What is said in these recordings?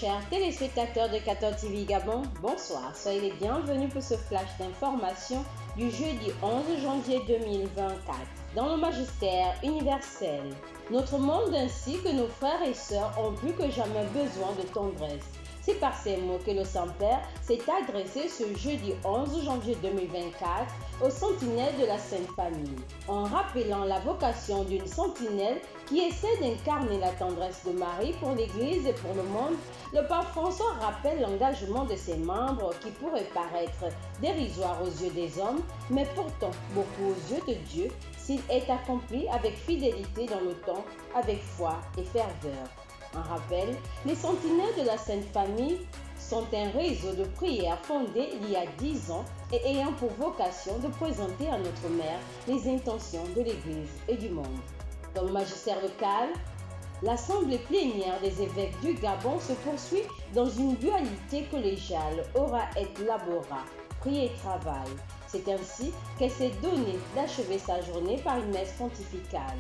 chers téléspectateurs de 14 TV Gabon, bonsoir. Soyez les bienvenus pour ce flash d'information du jeudi 11 janvier 2024 dans le magistère universel. Notre monde ainsi que nos frères et sœurs ont plus que jamais besoin de tendresse. C'est par ces mots que le Saint-Père s'est adressé ce jeudi 11 janvier 2024 aux sentinelles de la Sainte Famille, en rappelant la vocation d'une sentinelle qui essaie d'incarner la tendresse de Marie pour l'Église et pour le monde. Le pape François rappelle l'engagement de ses membres qui pourrait paraître dérisoire aux yeux des hommes, mais pourtant beaucoup aux yeux de Dieu s'il est accompli avec fidélité dans le temps, avec foi et ferveur. En rappel, les sentinelles de la Sainte Famille sont un réseau de prières fondé il y a 10 ans et ayant pour vocation de présenter à notre Mère les intentions de l'Église et du monde. Dans le magistère local, l'assemblée plénière des évêques du Gabon se poursuit dans une dualité collégiale ora et labora, prix et travail. C'est ainsi qu'elle s'est donnée d'achever sa journée par une messe pontificale.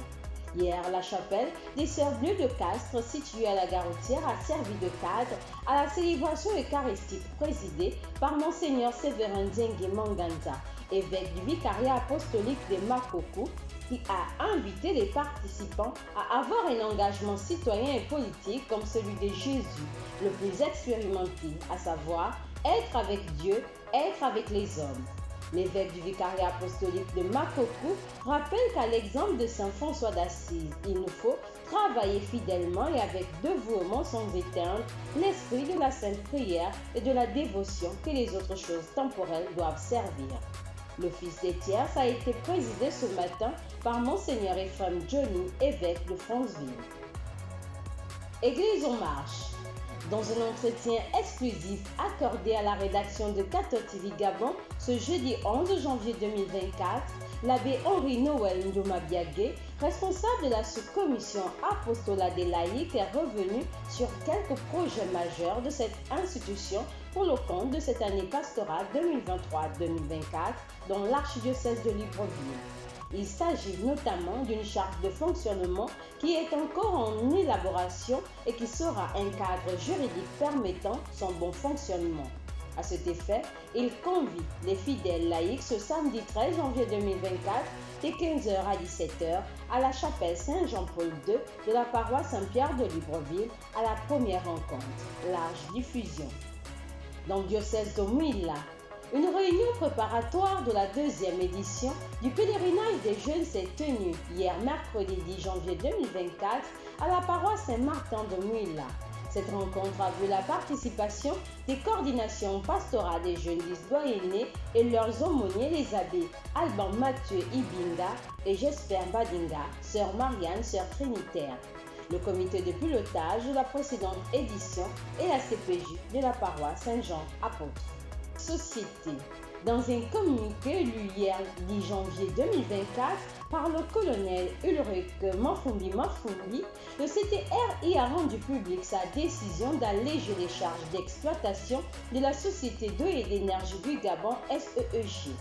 Hier, la chapelle des Sœurs Bleues de Castres, située à la gare routière, a servi de cadre à la célébration eucharistique présidée par Monseigneur Séverin Diengue Manganta, évêque du vicariat apostolique de Makoko, qui a invité les participants à avoir un engagement citoyen et politique comme celui de Jésus, le plus expérimenté, à savoir être avec Dieu, être avec les hommes. L'évêque du vicariat apostolique de Makoko rappelle qu'à l'exemple de saint François d'Assise, il nous faut travailler fidèlement et avec dévouement sans éteindre l'esprit de la sainte prière et de la dévotion que les autres choses temporelles doivent servir. L'office des tierces a été présidé ce matin par Monseigneur Ephraim Johnny, évêque de Franceville. Église en marche. Dans un entretien exclusif accordé à la rédaction de 14 TV Gabon ce jeudi 11 janvier 2024, l'abbé Henri Noël Ndoma-Biagé, responsable de la sous-commission apostolat des laïcs, est revenu sur quelques projets majeurs de cette institution pour le compte de cette année pastorale 2023-2024 dans l'archidiocèse de Libreville. Il s'agit notamment d'une charte de fonctionnement qui est encore en élaboration et qui sera un cadre juridique permettant son bon fonctionnement. À cet effet, il convie les fidèles laïcs ce samedi 13 janvier 2024 de 15h à 17h à la chapelle Saint-Jean-Paul II de la paroisse Saint-Pierre de Libreville à la première rencontre, large diffusion. Dans le diocèse de Mouila, une réunion préparatoire de la deuxième édition du pèlerinage des jeunes s'est tenue hier mercredi 10 janvier 2024 à la paroisse Saint-Martin de Mouila. Cette rencontre a vu la participation des coordinations pastorales des jeunes doyennés et leurs aumôniers, les abbés Alban Mathieu Ibinda et Jesper Badinga, sœur Marianne, sœur trinitaire, le comité de pilotage de la précédente édition et la CPJ de la paroisse Saint-Jean apôtre. Société. Dans un communiqué lu hier 10 janvier 2024 par le colonel Ulrich Mafumbi, le CTRI a rendu public sa décision d'alléger les charges d'exploitation de la Société d'eau et d'énergie du Gabon SEEG.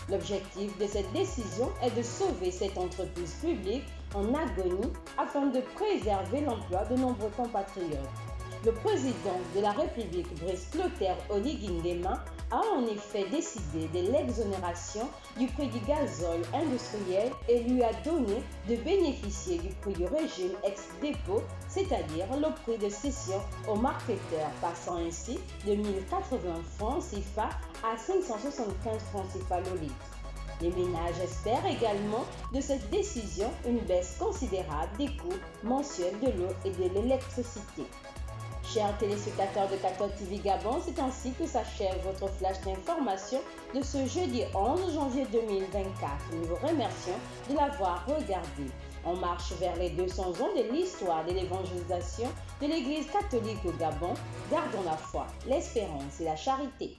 L'objectif de cette décision est de sauver cette entreprise publique en agonie afin de préserver l'emploi de nombreux compatriotes. Le président de la République, Brice Clotaire Oligui-Nguema, a en effet décidé de l'exonération du prix du gazole industriel et lui a donné de bénéficier du prix du régime ex-dépôt, c'est-à-dire le prix de cession aux marketeurs, passant ainsi de 1080 francs CFA à 575 francs CFA le litre. Les ménages espèrent également de cette décision une baisse considérable des coûts mensuels de l'eau et de l'électricité. Chers téléspectateurs de 14 TV Gabon, c'est ainsi que s'achève votre flash d'information de ce jeudi 11 janvier 2024. Nous vous remercions de l'avoir regardé. On marche vers les 200 ans de l'histoire de l'évangélisation de l'Église catholique au Gabon. Gardons la foi, l'espérance et la charité.